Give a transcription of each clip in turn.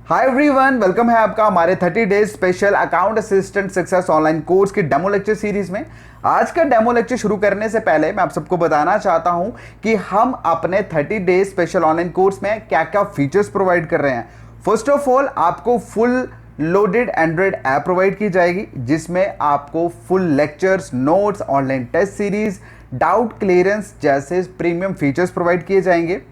Hi everyone, welcome है आपका हमारे 30 days special account assistant success online course की डेमो लेक्चर सीरीज में। आज का डेमो लेक्चर शुरू करने से पहले मैं आप सबको बताना चाहता हूं कि हम अपने 30 डेज स्पेशल ऑनलाइन कोर्स में क्या क्या फीचर्स प्रोवाइड कर रहे हैं। फर्स्ट ऑफ ऑल, आपको full loaded Android app provide की जाएगी जिसमें आपको full lectures, notes, online test series, doubt clearance जैसे प्रीमियम फीचर्स प्रोवाइड किए जाएंगे।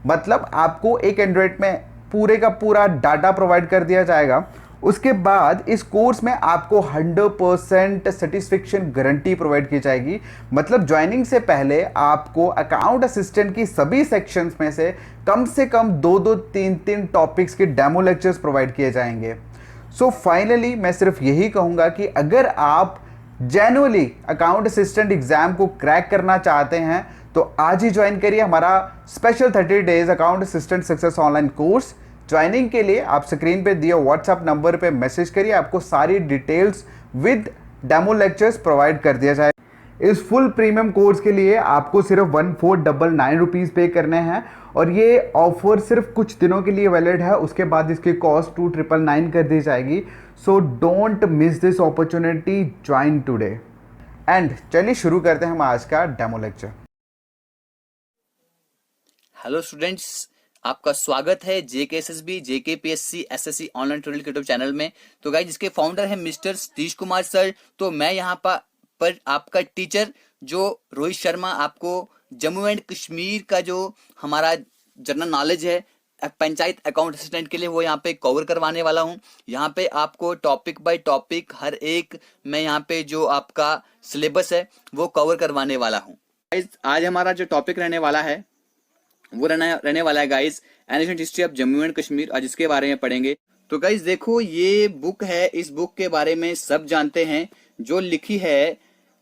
मतलब आपको एक एंड्रॉइड में पूरे का पूरा डाटा प्रोवाइड कर दिया जाएगा। उसके बाद इस कोर्स में आपको 100% सेटिस्फेक्शन गारंटी प्रोवाइड की जाएगी। मतलब ज्वाइनिंग से पहले आपको अकाउंट असिस्टेंट की सभी सेक्शंस में से कम 2-3 टॉपिक्स के डेमो लेक्चर्स प्रोवाइड किए जाएंगे। सो फाइनली मैं सिर्फ यही कहूँगा कि अगर आप जेन्युइनली अकाउंट असिस्टेंट एग्जाम को क्रैक करना चाहते हैं तो आज ही ज्वाइन करिए हमारा special 30 days account assistant success online course. Joining के लिए आप स्क्रीन पे दिए व्हाट्सएप नंबर पे मैसेज करिए, आपको सारी details with demo lectures provide कर दिया जाए। इस फुल प्रीमियम कोर्स के लिए आपको सिर्फ 1499 रुपीज़ पे करने हैं और ये ऑफर सिर्फ कुछ दिनों के लिए वैलिड है। उसके बाद इसकी कॉस्ट 2999 कर दी जाएगी। So don't miss this opportunity, join today. And चलिए शुरू करते हैं हम आज का डेमो लेक्चर। हेलो स्टूडेंट्स, आपका स्वागत है JKSSB, JKPSC, SSC online tutorial YouTube channel में। तो गाइस, जिसके फाउंडर है मिस्टर सतीश कुमार सर। तो मैं यहाँ पर आपका टीचर जो रोहित शर्मा, आपको जम्मू एंड कश्मीर का जो हमारा जनरल नॉलेज है पंचायत अकाउंट असिस्टेंट के लिए, वो यहाँ पे कवर करवाने वाला हूँ। यहाँ पे आपको टॉपिक बाय टॉपिक हर एक मैं यहाँ पे जो आपका सिलेबस है वो कवर करवाने वाला हूँ। आज हमारा जो टॉपिक रहने वाला है वो रहने वाला है guys ancient history of Jammu and Kashmir. आज इसके बारे में पढ़ेंगे। तो गाइस देखो, ये बुक है, इस बुक के बारे में सब जानते हैं। जो लिखी है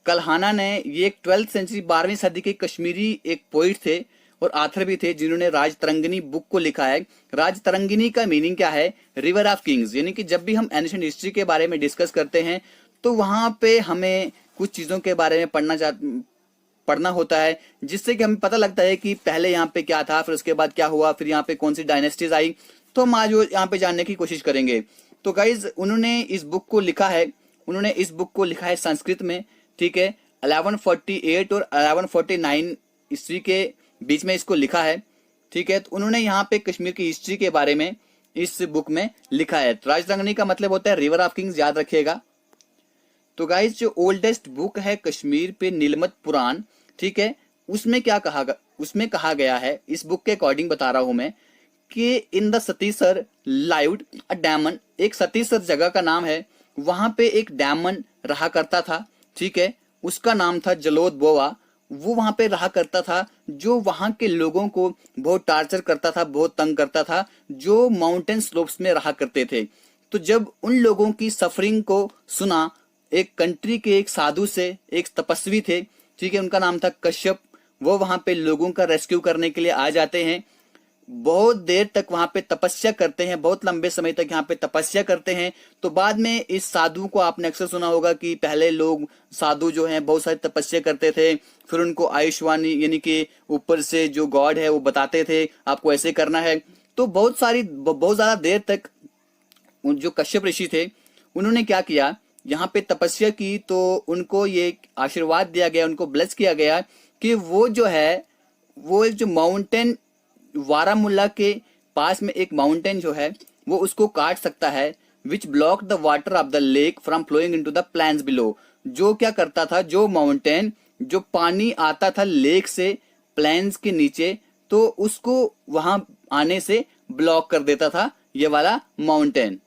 कल्हाना ने, ये एक 12th सेंचुरी 12वीं सदी के कश्मीरी एक पोइट थे और आथर भी थे जिन्होंने राजतरंगिनी बुक को लिखा है। राजतरंगिनी का मीनिंग क्या है? River of Kings. यानी कि जब भी हम एंशिएंट हिस्ट्री के बारे में डिस्कस करते हैं तो वहां पे हमें कुछ चीजों के बारे में पढ़ना होता है, जिससे कि हमें पता लगता है कि पहले यहाँ पे क्या था, फिर उसके बाद क्या हुआ, फिर यहाँ पे कौन सी डायनेस्टीज आई। तो हम आज यहाँ पे जानने की कोशिश करेंगे। तो गाइज, उन्होंने इस बुक को लिखा है संस्कृत में, ठीक है। 1148 और 1149 ईस्वी के बीच में इसको लिखा है, ठीक है। तो उन्होंने यहाँ पे कश्मीर की हिस्ट्री के बारे में इस बुक में लिखा है। राजतरंगिनी का मतलब होता है रिवर ऑफ किंग्स, याद रखिएगा। तो गाइज, जो ओल्डेस्ट बुक है कश्मीर पे, नीलमत पुराण, ठीक है, उसमें कहा गया है, इस बुक के अकॉर्डिंग बता रहा हूं मैं, कि in the Satisar lived a demon. एक सतीसर जगह का नाम है, वहां पे एक डैमन रहा करता था, ठीक है। उसका नाम था जलोद बोवा। वो वहां पे रहा करता था, जो वहां के लोगों को बहुत टार्चर करता था, बहुत तंग करता था, जो माउंटेन स्लोप्स में रहा करते थे। तो जब उन लोगों की सफरिंग को सुना एक कंट्री के एक साधु से, एक तपस्वी थे, ठीक है, उनका नाम था कश्यप। वो वहां पे लोगों का रेस्क्यू करने के लिए आ जाते हैं। बहुत देर तक वहां पे तपस्या करते हैं, बहुत लंबे समय तक यहाँ पे तपस्या करते हैं। तो बाद में इस साधु को आपने अक्सर सुना होगा कि पहले लोग साधु जो हैं बहुत सारी तपस्या करते थे, फिर उनको आयुष्वाणी यानी कि ऊपर से जो गॉड है वो बताते थे आपको ऐसे करना है। तो बहुत ज्यादा देर तक जो कश्यप ऋषि थे उन्होंने क्या किया, यहाँ पे तपस्या की। तो उनको ये आशीर्वाद दिया गया, उनको ब्लेस किया गया कि वो जो है, वो एक जो माउंटेन वारामुल्ला के पास में एक माउंटेन जो है वो उसको काट सकता है, which block the water of the lake from flowing into the plains below. जो क्या करता था, जो माउंटेन, जो पानी आता था लेक से प्लेन्स के नीचे, तो उसको वहां आने से ब्लॉक कर देता था ये वाला माउंटेन।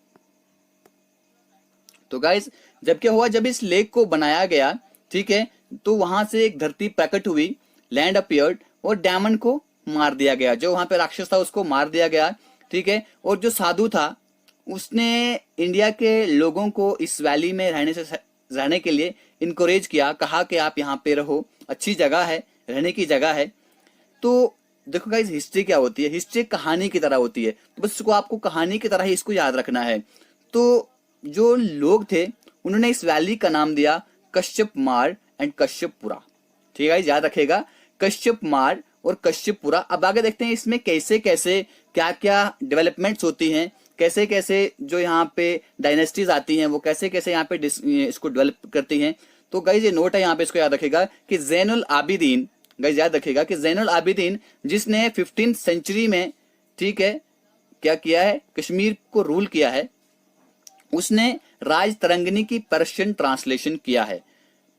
तो गाइस, जब क्या हुआ, जब इस लेक को बनाया गया, ठीक है, तो वहां से एक धरती प्रकट हुई, लैंड अपीयर्ड, और डैमन को मार दिया गया। जो वहां पे राक्षस था उसको मार दिया गया, ठीक है। और जो साधु था उसने इंडिया के लोगों को इस वैली में रहने के लिए इनकरेज किया, कहा कि आप यहाँ पे रहो, अच्छी जगह है, रहने की जगह है। तो देखो गाइस, हिस्ट्री क्या होती है? हिस्ट्री कहानी की तरह होती है। तो बस इसको आपको कहानी की तरह ही इसको याद रखना है। तो जो लोग थे उन्होंने इस वैली का नाम दिया कश्यप मार एंड कश्यपपुरा, ठीक है, याद रखेगा, कश्यप मार और कश्यपपुरा। अब आगे देखते हैं इसमें कैसे कैसे क्या क्या डेवलपमेंट्स होती हैं कैसे कैसे जो यहाँ पे डायनेस्टीज आती हैं वो कैसे कैसे यहाँ पे इसको डेवलप करती हैं। तो गाइज ये नोट है यहाँ पे, इसको याद रखेगा कि जैनुल आबिदीन, गाइज याद रखेगा कि जैनुल आबिदीन जिसने 15th सेंचुरी में, ठीक है, क्या किया है, कश्मीर को रूल किया है, उसने राज तरंगिनी की पर्शियन ट्रांसलेशन किया है।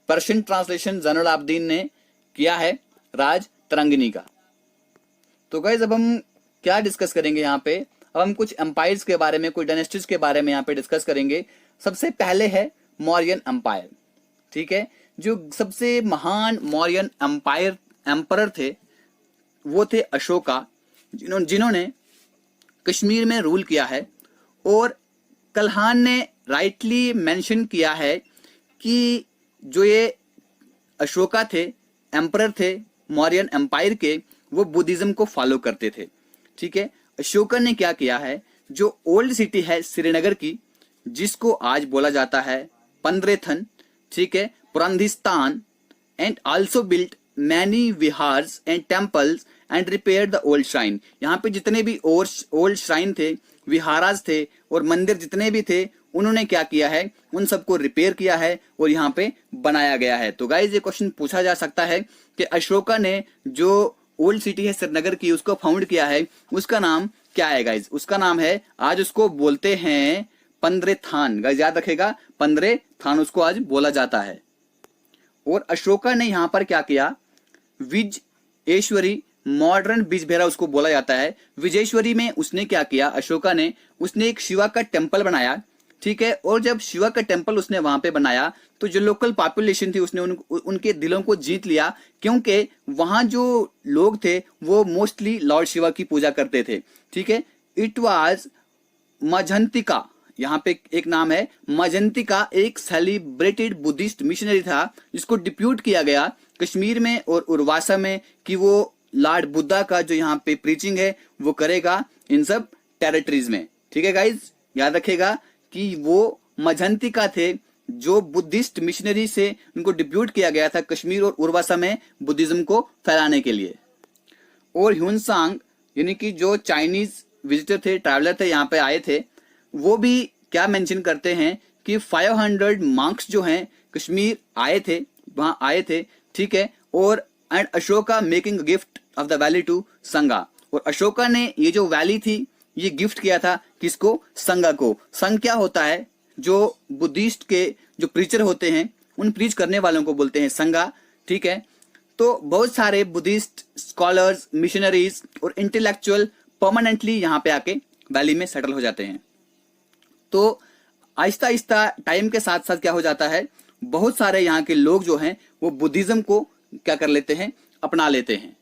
पर्शियन ट्रांसलेशन जैनुल आबिदीन ने किया है राज तरंगिनी का। तो गाइज अब हम क्या डिस्कस करेंगे यहाँ पे, अब हम कुछ एम्पायर्स के बारे में, कुछ डायनेस्टीज के बारे में यहाँ पे डिस्कस करेंगे। सबसे पहले है मौर्यन एम्पायर, ठीक है। जो सबसे महान मौर्यन एम्परर थे वो थे अशोका, जिन्होंने कश्मीर में रूल किया है। और कल्हान ने राइटली मेंशन किया है कि जो ये अशोका थे, एम्परर थे मौर्यन एम्पायर के, वो बुद्धिज्म को फॉलो करते थे, ठीक है। अशोका ने क्या किया है, जो ओल्ड सिटी है श्रीनगर की, जिसको आज बोला जाता है पंद्रेथन, ठीक है, Purandhisthan, and also built many vihars and temples and repair the old shrine. यहाँ पे जितने भी ओल्ड श्राइन थे, विहाराज थे और मंदिर जितने भी थे, उन्होंने क्या किया है, उन सबको रिपेयर किया है और यहाँ पे बनाया गया है। तो गाइज ये क्वेश्चन पूछा जा सकता है कि अशोका ने जो ओल्ड सिटी है श्रीनगर की, उसको फाउंड किया है, उसका नाम क्या है गाइज? उसका नाम है, आज उसको बोलते हैं पंद्रेथान। गाइज याद रखेगा, पंद्रेथान उसको आज बोला जाता है। और अशोका ने यहाँ पर क्या किया, विजयेश्वरी, मॉडर्न बिजबेहरा उसको बोला जाता है। विजयेश्वरी में उसने क्या किया, अशोका ने, उसने एक शिवा का टेम्पल बनाया, ठीक है। और जब शिवा का टेम्पल उसने वहां पे बनाया तो जो लोकल पॉपुलेशन थी उसने उनके दिलों को जीत लिया, क्योंकि वहां जो लोग थे वो मोस्टली लॉर्ड शिवा की पूजा करते थे, ठीक है। इट वाज मजंतिका, यहाँ पे एक नाम है मजंतिका, एक सेलिब्रेटेड बुद्धिस्ट मिशनरी था जिसको डिप्यूट किया गया कश्मीर में और उर्वासा में कि वो लॉर्ड बुद्धा का जो यहाँ पे प्रीचिंग है वो करेगा इन सब टेरिटरीज में, ठीक है गाइज। याद रखेगा कि वो मजंतिका थे जो बुद्धिस्ट मिशनरी से उनको डिप्यूट किया गया था कश्मीर और उर्वासा में बुद्धिज्म को फैलाने के लिए। और ह्यूनसांग यानी कि जो चाइनीज विजिटर थे, ट्रैवलर थे, यहाँ पे आए थे, वो भी क्या मेंशन करते हैं कि 500 मॉन्क्स जो हैं कश्मीर आए थे, वहां आए थे, ठीक है। और and Ashoka making gift of the valley to Sangha, और अशोका ने ये जो वैली थी ये गिफ्ट किया था किसको, संगा को। संघ क्या होता है, जो बुद्धिस्ट के जो प्रीचर होते हैं उन प्रीच करने वालों को बोलते हैं संगा, ठीक है। तो बहुत सारे बुद्धिस्ट स्कॉलर्स, मिशनरीज और इंटेलेक्चुअल परमानेंटली यहाँ पे आके वैली में सेटल हो जाते हैं। तो आहिस्ता आहिस्ता टाइम के साथ साथ क्या हो जाता है, बहुत सारे यहाँ के लोग जो हैं वो बुद्धिज्म को क्या कर लेते हैं, अपना लेते हैं।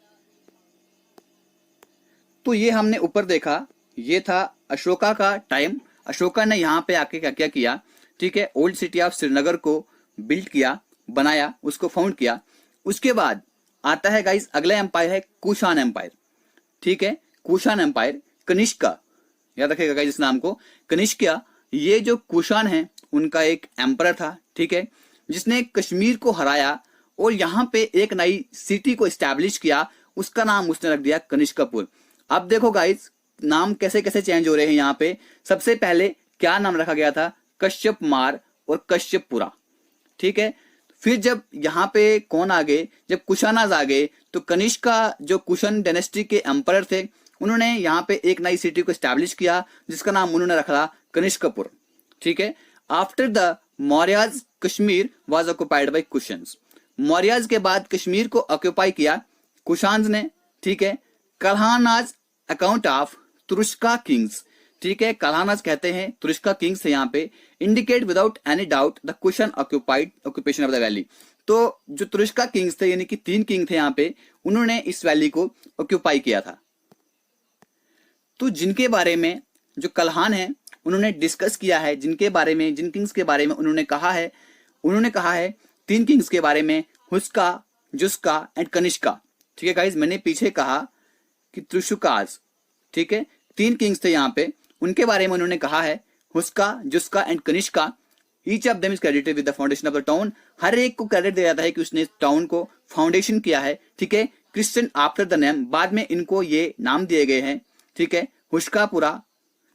तो ये हमने ऊपर देखा, ये था अशोका का टाइम। अशोका ने यहाँ पे आके क्या क्या किया, ठीक है, ओल्ड सिटी ऑफ श्रीनगर को बिल्ड किया, बनाया, उसको फाउंड किया। उसके बाद आता है गाइस अगला एम्पायर है कुशान एम्पायर, ठीक है। कुशान एम्पायर, कनिष्का, याद रखेगा गाइस इस नाम को, कनिष्का। ये जो कुशान है उनका एक एम्परर था, ठीक है, जिसने कश्मीर को हराया और यहाँ पे एक नई सिटी को एस्टैब्लिश किया, उसका नाम उसने रख दिया कनिष्कापुर। अब देखो गाइस नाम कैसे कैसे चेंज हो रहे हैं यहाँ पे। सबसे पहले क्या नाम रखा गया था, कश्यप मार और कश्यपपुरा, ठीक है। फिर जब यहाँ पे कौन आ गए, जब कुशानाज आ गए, तो कनिष्का जो कुशन डायनेस्टी के एम्परर थे, उन्होंने यहाँ पे एक नई सिटी को एस्टैब्लिश किया जिसका नाम उन्होंने रखा कनिष्कपुर, ठीक है। After the Mauryas Kashmir was occupied by cushions. Mauryas के बाद कश्मीर को ऑक्युपाई किया कुशान्स ने, ठीक है। कल्हानाज अकाउंट ऑफ तुरुष्का किंग्स, ठीक है, कल्हानाज कहते हैं तुरुष्का किंग्स थे यहाँ पे, indicate without any doubt the cushion occupation of the valley. तो जो तुरुष्का किंग्स थे यानी कि 3 किंग थे यहाँ पे, उन्होंने इस वैली को ऑक्युपाई किया था। तो जिनके बारे में जो कल्हान है उन्होंने डिस्कस किया है, जिनके बारे में, जिन किंग्स के बारे में उन्होंने कहा है 3 किंग्स के बारे में, हुस्का, जुस्का एंड कनिष्का, ठीक है गाइज। मैंने पीछे कहा कि त्रिशुकाज, ठीक है, 3 किंग्स थे यहाँ पे, उनके बारे में उन्होंने कहा है Huska, Juska and Kanishka. Each of them is credited with the foundation of the town. हर एक को क्रेडिट दिया जाता है कि उसने टाउन को फाउंडेशन किया है, ठीक है। क्रिश्चियन आफ्टर द नेम, बाद में इनको ये नाम दिए गए हैं, ठीक है। हुस्कापुरा,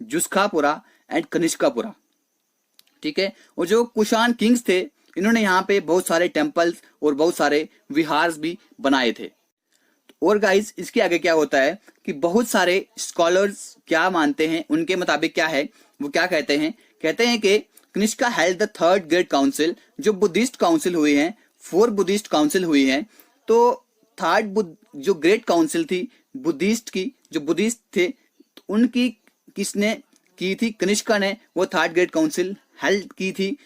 जुस्खापुरा एंड कनिष्कापुरा। ठीक है, और जो कुषाण किंग्स थे इन्होंने यहाँ पे बहुत सारे टेम्पल्स और बहुत सारे विहार्स भी बनाए थे। और गाइस इसके आगे क्या होता है कि बहुत सारे स्कॉलर्स क्या मानते हैं, उनके मुताबिक क्या है, वो क्या कहते हैं कि Kanishka held the third great council. जो बुद्धिस्ट काउंसिल हुई है, 4 बुद्धिस्ट काउंसिल हुई है, तो थर्ड जो ग्रेट काउंसिल थी बुद्धिस्ट की, जो बुद्धिस्ट थे तो उनकी किसने की थी, कनिष्का ने वो थर्ड ग्रेट काउंसिल हेल्ड की थी।